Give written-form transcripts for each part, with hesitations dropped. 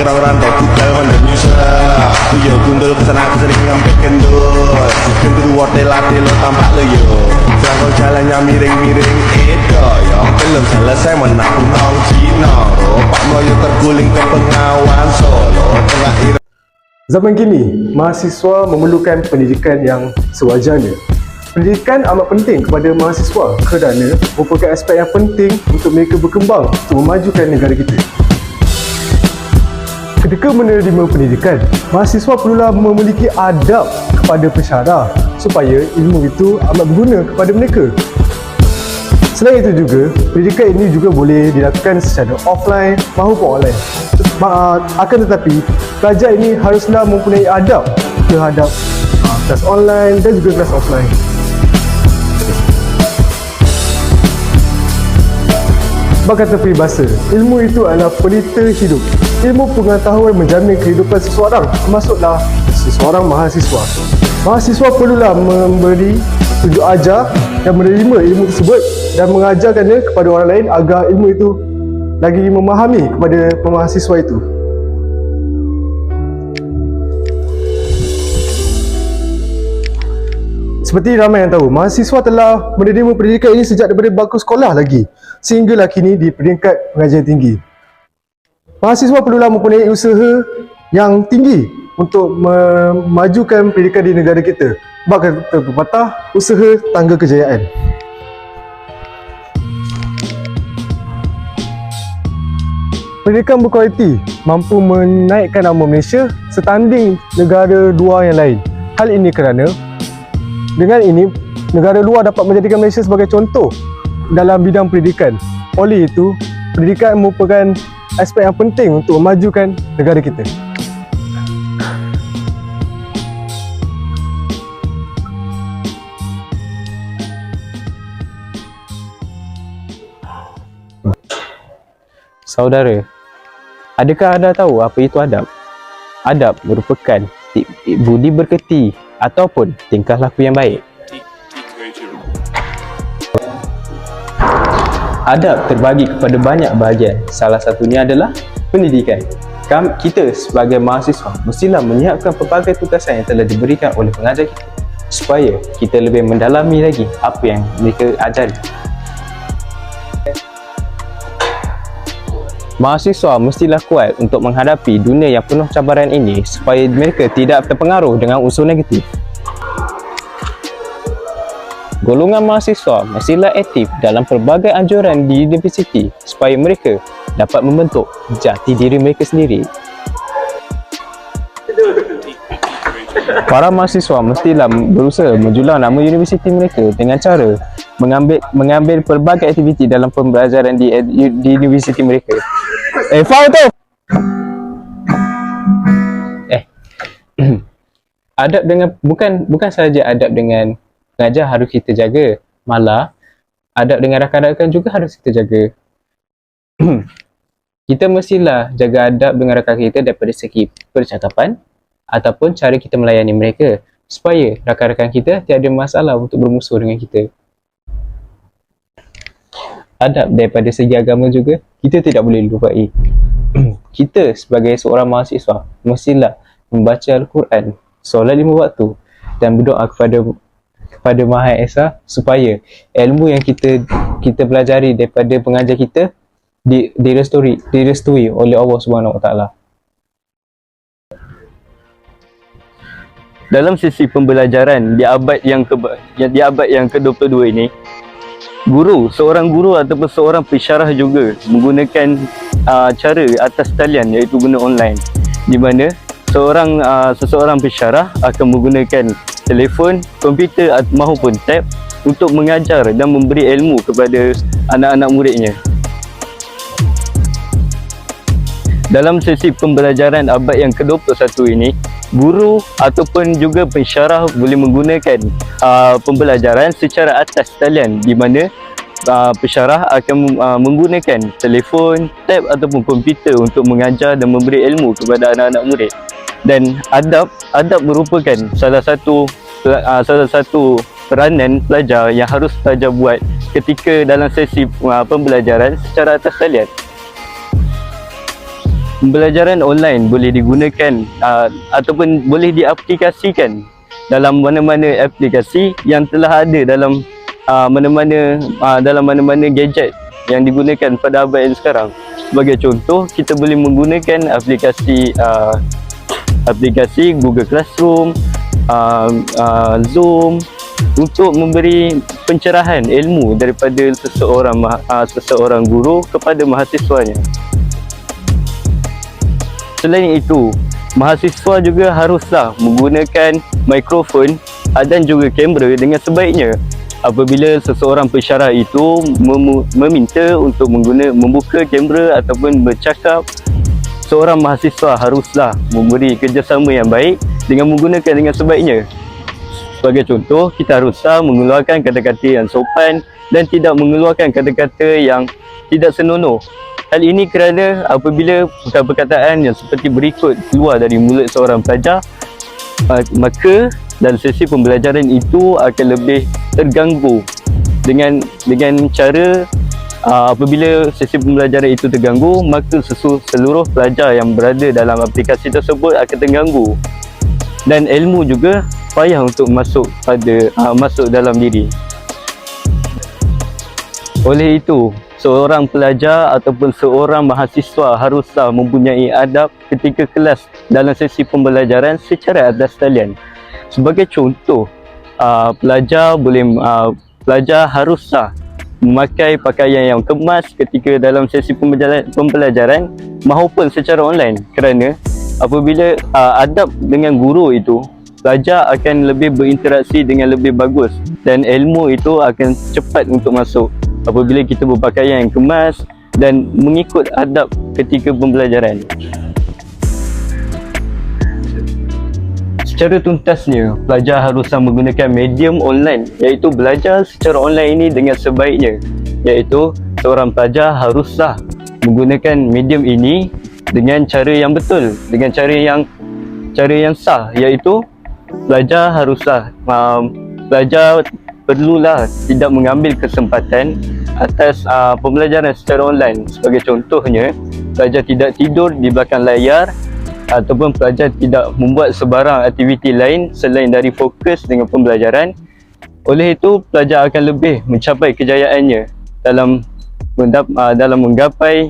orang-orang dek tinggal Indonesia. Yo gundul pesan aku sering ngambil kendul. Kendul wortel latih lo tampak lo yo. Jangan jalannya miring-miring itu yo. Belum selesai menakut nong Cina. Pak Melayu terguling ke Bengawan Solo. Tengah Zaman kini, mahasiswa memerlukan pendidikan yang sewajarnya. Pendidikan amat penting kepada mahasiswa kerana merupakan aspek yang penting untuk mereka berkembang untuk memajukan negara kita. Ketika menerima pendidikan, mahasiswa perlulah memiliki adab kepada pensyarah supaya ilmu itu amat berguna kepada mereka. Selain itu juga, pendidikan ini juga boleh dilakukan secara offline maupun online. Akan tetapi, pelajar ini haruslah mempunyai adab terhadap kelas online dan juga kelas offline. Kata peribahasa, ilmu itu adalah pelita hidup. Ilmu pengetahuan menjamin kehidupan seseorang, termasuklah seseorang mahasiswa. Mahasiswa perlulah memberi, tunjuk ajar dan menerima ilmu tersebut dan mengajarkannya kepada orang lain agar ilmu itu lagi memahami kepada mahasiswa itu. Seperti ramai yang tahu, mahasiswa telah menerima pendidikan ini sejak daripada bangku sekolah lagi sehinggalah kini di peringkat pengajian tinggi. Mahasiswa perlulah mempunyai usaha yang tinggi untuk memajukan pendidikan di negara kita. Sebab kata pepatah, usaha tangga kejayaan. Pendidikan berkualiti mampu menaikkan nama Malaysia setanding negara luar yang lain. Hal ini kerana dengan ini, negara luar dapat menjadikan Malaysia sebagai contoh dalam bidang pendidikan. Oleh itu, pendidikan merupakan aspek yang penting untuk memajukan negara kita. Saudara, adakah anda tahu apa itu adab? Adab merupakan budi berkerti ataupun tingkah laku yang baik. Adab terbagi kepada banyak bahagian. Salah satunya adalah pendidikan. Kita sebagai mahasiswa mestilah menyiapkan pelbagai tugasan yang telah diberikan oleh pengajar kita supaya kita lebih mendalami lagi apa yang mereka ajari. Mahasiswa mestilah kuat untuk menghadapi dunia yang penuh cabaran ini supaya mereka tidak terpengaruh dengan unsur negatif. Golongan mahasiswa mestilah aktif dalam pelbagai anjuran di universiti supaya mereka dapat membentuk jati diri mereka sendiri. Para mahasiswa mestilah berusaha menjulang nama universiti mereka dengan cara mengambil pelbagai aktiviti dalam pembelajaran di universiti mereka. Faham tu? Adab dengan bukan sahaja adab dengan pengajar harus kita jaga, malah adab dengan rakan-rakan juga harus kita jaga. Kita mestilah jaga adab dengan rakan kita daripada segi percakapan ataupun cara kita melayani mereka supaya rakan-rakan kita tiada masalah untuk bermusuh dengan kita. Adab daripada segi agama juga kita tidak boleh lupai. Kita sebagai seorang mahasiswa mestilah membaca Al-Quran, solat 5 waktu dan berdoa kepada Maha Esa supaya ilmu yang kita pelajari daripada pengajar kita direstui oleh Allah Subhanahu Wa Taala. Dalam sesi pembelajaran di abad yang ke-22 ini, seorang guru ataupun seorang pensyarah juga menggunakan cara atas talian iaitu guna online, di mana seseorang pensyarah akan menggunakan telefon, komputer maupun tab untuk mengajar dan memberi ilmu kepada anak-anak muridnya. Dalam sesi pembelajaran abad yang ke-21 ini, guru ataupun juga pensyarah boleh menggunakan pembelajaran secara atas talian, di mana pensyarah akan menggunakan telefon, tab ataupun komputer untuk mengajar dan memberi ilmu kepada anak-anak murid. Dan adab merupakan salah satu peranan pelajar yang harus pelajar buat ketika dalam sesi pembelajaran secara atas talian. pembelajaran online boleh digunakan ataupun boleh diaplikasikan dalam mana-mana aplikasi yang telah ada dalam mana-mana gadget yang digunakan pada abad yang sekarang. Sebagai contoh, kita boleh menggunakan aplikasi Google Classroom, Zoom untuk memberi pencerahan ilmu daripada seseorang guru kepada mahasiswanya. Selain itu, mahasiswa juga haruslah menggunakan mikrofon dan juga kamera dengan sebaiknya. Apabila seseorang pensyarah itu meminta untuk membuka kamera ataupun bercakap, seorang mahasiswa haruslah memberi kerjasama yang baik dengan menggunakan dengan sebaiknya. Sebagai contoh, kita haruslah mengeluarkan kata-kata yang sopan dan tidak mengeluarkan kata-kata yang tidak senonoh. Hal ini kerana apabila perkataan yang seperti berikut keluar dari mulut seorang pelajar, maka dan sesi pembelajaran itu akan lebih terganggu dengan cara apabila sesi pembelajaran itu terganggu, maka seluruh pelajar yang berada dalam aplikasi tersebut akan terganggu dan ilmu juga payah untuk masuk dalam diri. Oleh itu, seorang pelajar ataupun seorang mahasiswa haruslah mempunyai adab ketika kelas dalam sesi pembelajaran secara atas talian. Sebagai contoh, pelajar haruslah memakai pakaian yang kemas ketika dalam sesi pembelajaran maupun secara online, kerana apabila adab dengan guru itu, pelajar akan lebih berinteraksi dengan lebih bagus dan ilmu itu akan cepat untuk masuk apabila kita berpakaian yang kemas dan mengikut adab ketika pembelajaran. Secara tuntasnya, pelajar haruslah menggunakan medium online, iaitu belajar secara online ini dengan sebaiknya, iaitu seorang pelajar haruslah menggunakan medium ini dengan cara yang betul, dengan cara yang sah, iaitu pelajar perlulah tidak mengambil kesempatan atas pembelajaran secara online. Sebagai contohnya, pelajar tidak tidur di belakang layar ataupun pelajar tidak membuat sebarang aktiviti lain selain dari fokus dengan pembelajaran. Oleh itu, pelajar akan lebih mencapai kejayaannya dalam menggapai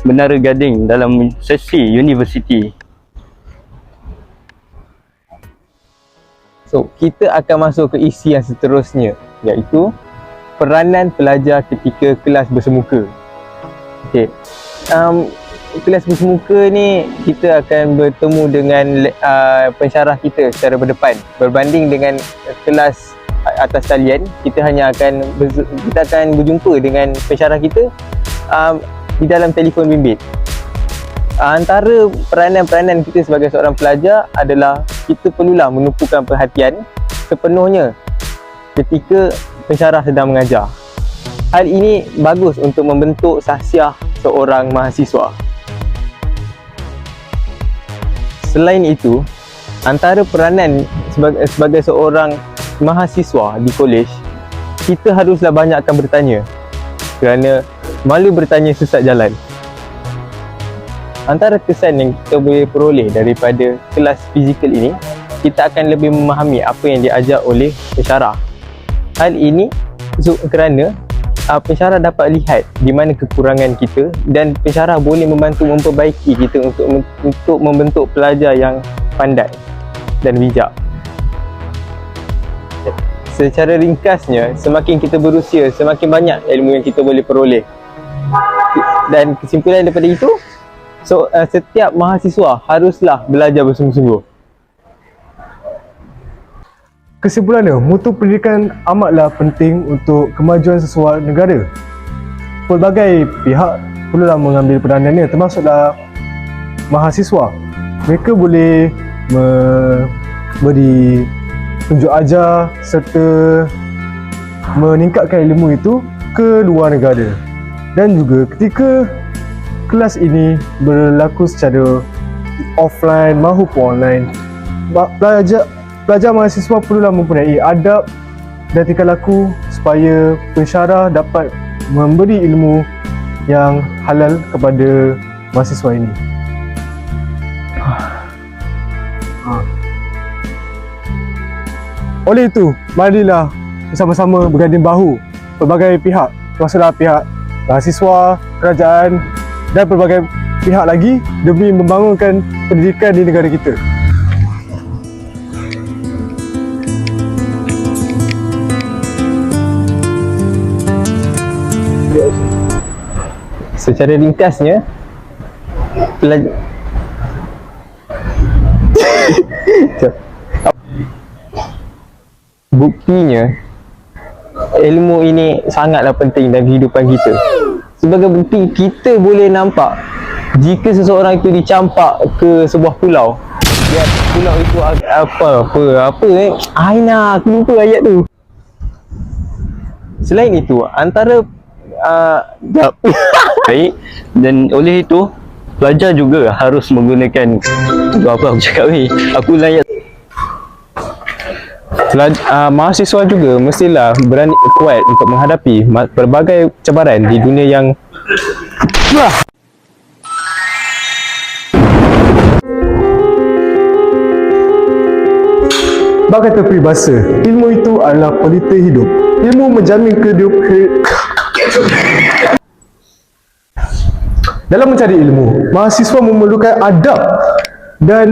menara gading dalam sesi universiti. So, kita akan masuk ke isi yang seterusnya, iaitu peranan pelajar ketika kelas bersemuka. Okey. Kelas bersemuka ni kita akan bertemu dengan pensyarah kita secara berdepan, berbanding dengan kelas atas talian. Kita akan berjumpa dengan pensyarah kita di dalam telefon bimbit. Antara peranan-peranan kita sebagai seorang pelajar adalah kita perlulah menumpukan perhatian sepenuhnya ketika pensyarah sedang mengajar. Hal ini bagus untuk membentuk sahsiah seorang mahasiswa. Selain itu, antara peranan sebagai seorang mahasiswa di kolej, kita haruslah banyakkan bertanya, kerana malu bertanya sesat jalan. Antara kesan yang kita boleh peroleh daripada kelas fizikal ini, kita akan lebih memahami apa yang diajar oleh pensyarah. Hal ini kerana pensyarah dapat lihat di mana kekurangan kita dan pensyarah boleh membantu memperbaiki kita untuk membentuk pelajar yang pandai dan bijak. Secara ringkasnya, semakin kita berusia, semakin banyak ilmu yang kita boleh peroleh. Dan kesimpulan daripada itu, setiap mahasiswa haruslah belajar bersungguh-sungguh. Kesimpulannya, mutu pendidikan amatlah penting untuk kemajuan sesuatu negara. Pelbagai pihak perlulah mengambil peranannya, termasuklah mahasiswa. Mereka boleh memberi tunjuk ajar serta meningkatkan ilmu itu ke luar negara. Dan juga ketika kelas ini berlaku secara offline maupun online, pelajar mahasiswa perlulah mempunyai adab dan tingkah laku supaya pensyarah dapat memberi ilmu yang halal kepada mahasiswa ini. Oleh itu, marilah bersama-sama berganding bahu pelbagai pihak, termasuklah pihak mahasiswa, kerajaan dan pelbagai pihak lagi demi membangunkan pendidikan di negara kita. Secara ringkasnya, buktinya ilmu ini sangatlah penting dalam kehidupan kita. Sebagai bukti, kita boleh nampak jika seseorang itu dicampak ke sebuah pulau, pulau itu Aina, aku lupa ayat tu. Selain itu, antara Baik, dan oleh itu pelajar juga harus menggunakan apa aku cakap ni. Aku layak mahasiswa juga mestilah berani kuat untuk menghadapi pelbagai cabaran di dunia yang Bak kata peribahasa, ilmu itu adalah pelita hidup. Ilmu menjamin Dalam mencari ilmu, mahasiswa memerlukan adab dan